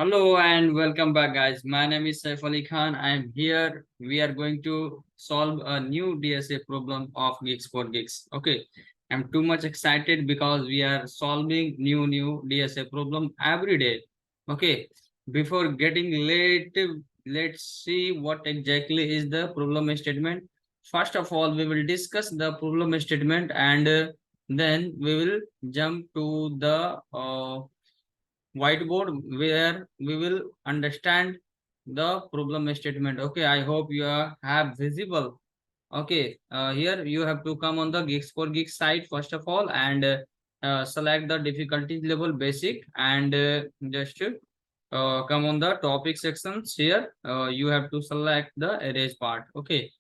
Hello and welcome back, guys. My name is Saif Ali Khan. I am here. We are going to solve a new DSA problem of Geeks for Geeks. Okay, I'm too much excited because we are solving new DSA problem every day. Okay, before getting late, let's see what exactly is the problem statement. First of all, we will discuss the problem statement and then we will jump to the whiteboard where we will understand the problem statement. Okay, I hope you have visible. Okay, here you have to come on the Geeks for Geeks site first of all and select the difficulty level basic and just come on the topic sections here. You have to select the arrays part. Okay,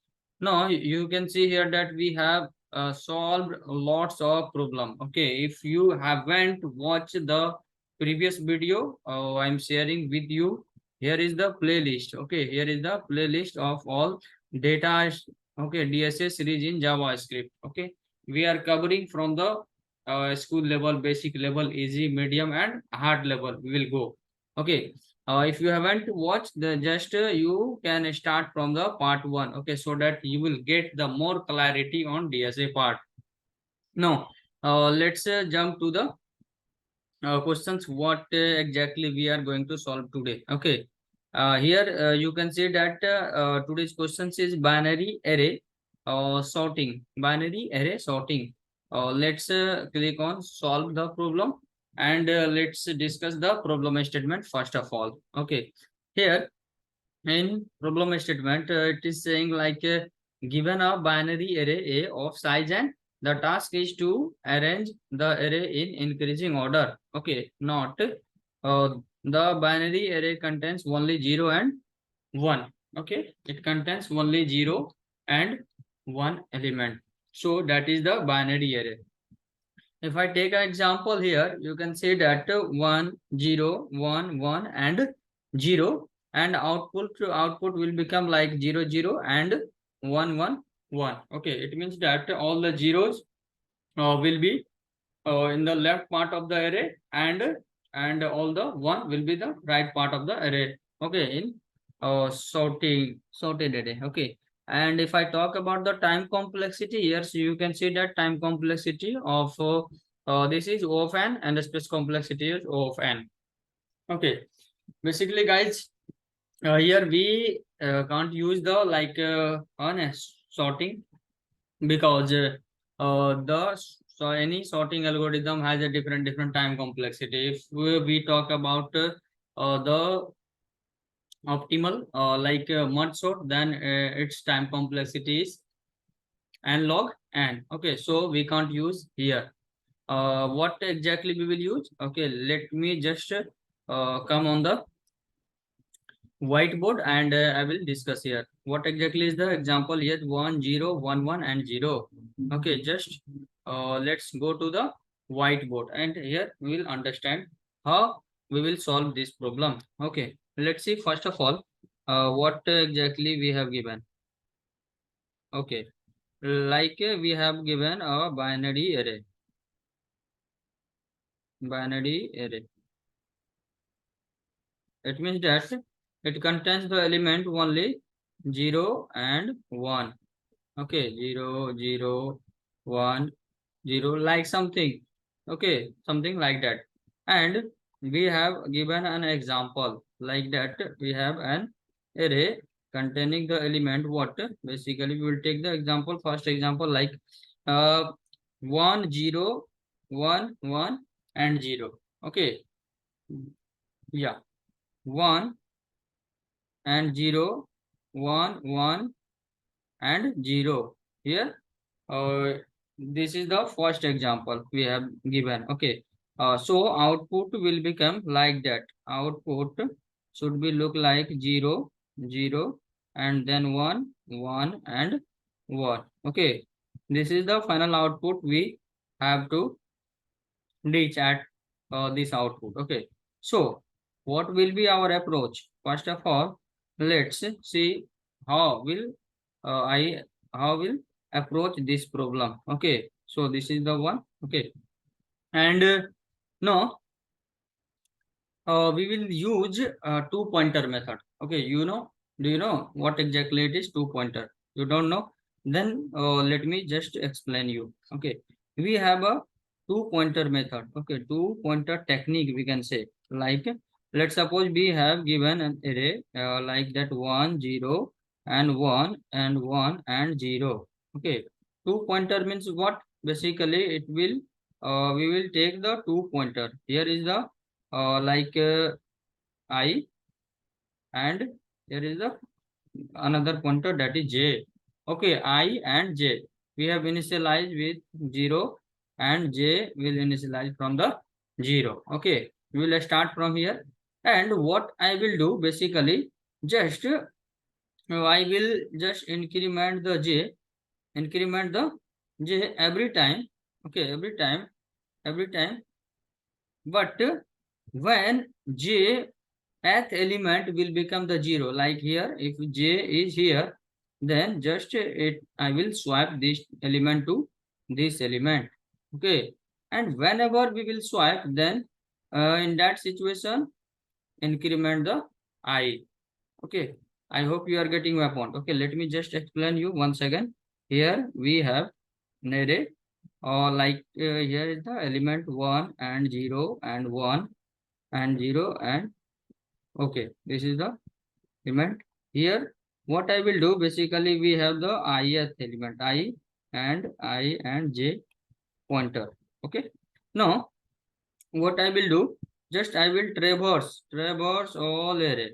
now you can see here that we have solved lots of problem. Okay, if you haven't watched the previous video I'm sharing with you, here is the playlist. Okay, here is the playlist of all data. Okay, DSA series in JavaScript. Okay, we are covering from the school level, basic level, easy, medium, and hard level. We will go. Okay, if you haven't watched the just you can start from the part one. Okay, so that you will get the more clarity on DSA part. Now, let's jump to the questions what exactly we are going to solve today. Okay, here you can see that today's questions is binary array sorting. Binary array sorting. Let's click on solve the problem and let's discuss the problem statement first of all. Okay, here in problem statement it is saying like given a binary array a of size n, the task is to arrange the array in increasing order. Okay, not the binary array contains only 0 and 1. Okay, it contains only 0 and 1 element, so that is the binary array. If I take an example here, you can see that 1 0 1 1 and 0, and output will become like 0 0 and 1 1 1. Okay, it means that all the zeros will be in the left part of the array and all the 1 will be the right part of the array. Okay, in sorted array. Okay, and if I talk about the time complexity here, so you can see that time complexity of this is O of n and the space complexity is O of n. Okay, basically guys, here we can't use the like honest sorting because the so any sorting algorithm has a different time complexity. If we talk about the optimal like merge sort, then its time complexity is n log n. Okay, so we can't use here. What exactly we will use? Okay, let me just come on the whiteboard and I will discuss here. What exactly is the example here? 1 0 1 1 and 0. Okay, just let's go to the whiteboard and here we will understand how we will solve this problem. Okay, let's see first of all what exactly we have given. Okay, like we have given a binary array. Binary array. It means that it contains the element only 0 and 1. Okay, 0 0 1 0, like something. Okay, something like that. And we have given an example like that. We have an array containing the element what? Basically we will take the example, first example, like uh 1 0 1 1 and 0. Okay, yeah, 1 and 0 1 1 and 0 here. This is the first example we have given. Okay, so output will become like that. Output should be look like 0 0 and then 1 1 and 1. Okay, this is the final output we have to reach at this output. Okay, so what will be our approach? First of all, let's see how will I how will approach this problem. Okay, so this is the one. Okay, and no, we will use two pointer method. Okay, do you know what exactly it is two pointer? You don't know? Then let me just explain you. Okay, we have a two pointer method. Okay, two pointer technique we can say. Like, let's suppose we have given an array like that 1 0 and 1 and 1 and 0. Okay, two pointer means what? Basically it will we will take the two pointer. Here is the like I, and here is the another pointer, that is j. Okay, I and j we have initialized with 0, and j will initialize from the 0. Okay, we will start from here. And what I will do basically, just I will just increment the j every time. Okay, every time, but when j th element will become the 0, like here if j is here, then just it I will swap this element to this element. Okay, and whenever we will swap, then in that situation increment the I. Okay, I hope you are getting my point. Okay, let me just explain you once again. Here we have an array, or like here is the element 1 and 0 and 1 and 0 and okay, this is the element. Here what I will do basically, we have the ith element I and j pointer. Okay, now what I will do, just I will traverse all array.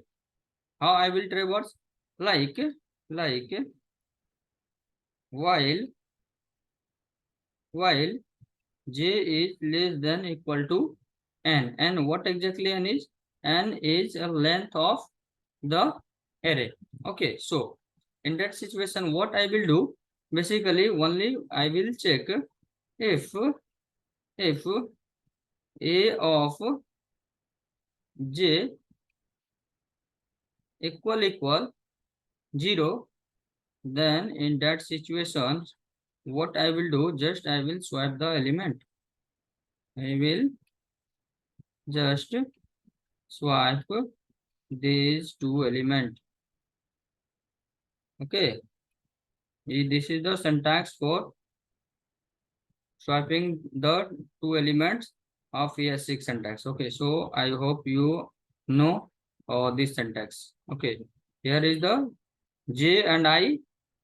How I will traverse? Like while while j is less than equal to n. And what exactly n is? N is a length of the array. Okay, so in that situation what I will do, basically only I will check if a of j equal 0, then in that situation what I will do, just I will swap the element. I will just swap these two elements. Okay, this is the syntax for swapping the two elements of ES6 syntax. Okay, so I hope you know this syntax. Okay, here is the j and I,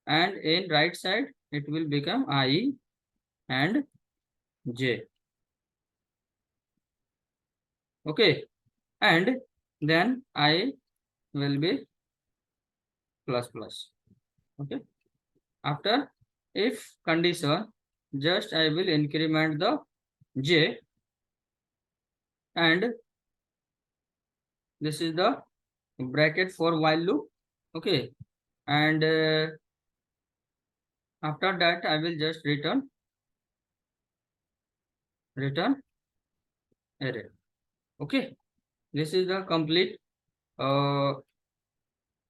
and in right side it will become I and j. Okay, and then I will be plus plus. Okay, after if condition, just I will increment the j, and this is the bracket for while loop. Okay, and after that I will just return array. Okay, this is the complete uh,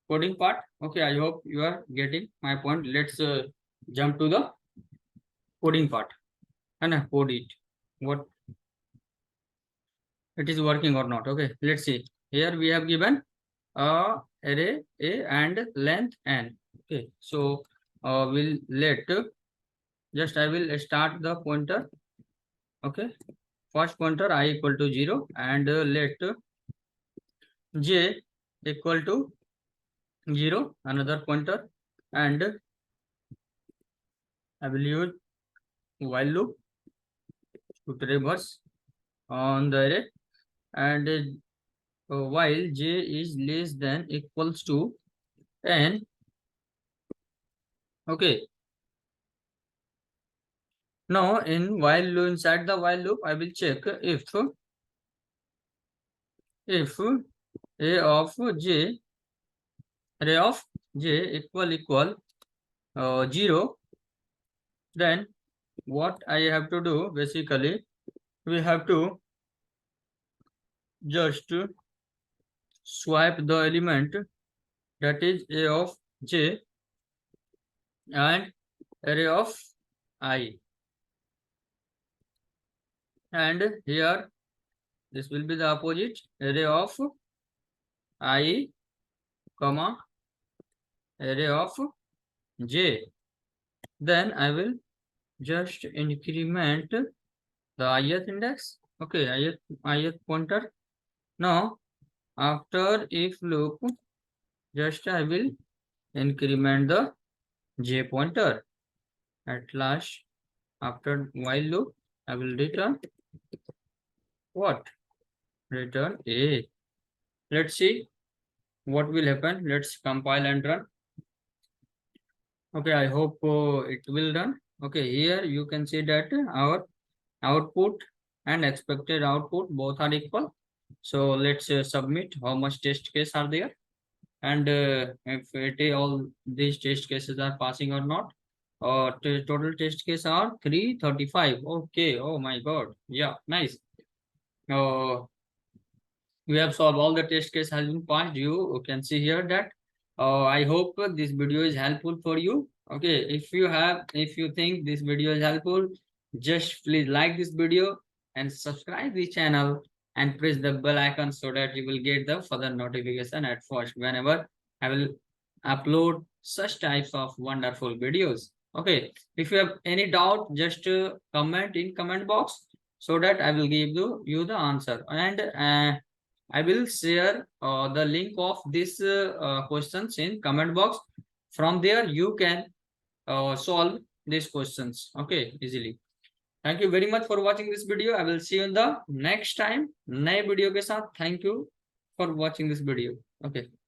coding part. Okay, I hope you are getting my point. Let's jump to the coding part and code it, what it is working or not. Okay, let's see. Here we have given array a and length n. Okay, so we'll let just I will start the pointer. Okay, first pointer I equal to 0, and let j equal to 0, another pointer, and I will use while loop to traverse on the array, and while j is less than equals to n. Okay, now inside the while loop I will check if a of j array of j equal 0, then what I have to do basically, we have to just swap the element, that is a of j and array of I, and here This will be the opposite array of I, comma, array of j. Then I will just increment the ith index. Okay, ith pointer. Now, after if loop, just I will increment the j pointer. At last, after while loop, I will return what? Return a. Let's see what will happen. Let's compile and run. Okay, I hope it will run. Okay, here you can see that our output and expected output both are equal. So let's submit how much test case are there, and if all these test cases are passing or not. Total test case are 335. Okay, oh my god, yeah, nice. uh, we have solved all the test case has been passed. You can see here that I hope this video is helpful for you. Okay, if you think this video is helpful, just please like this video and subscribe the channel and press the bell icon so that you will get the further notification at first whenever I will upload such types of wonderful videos. Okay, if you have any doubt, just comment in comment box so that I will give you the answer. And I will share the link of this questions in comment box. From there, you can solve these questions. Okay, easily. Thank you very much for watching this video. I will see you in the next time. नए video के साथ. Thank you for watching this video. Okay.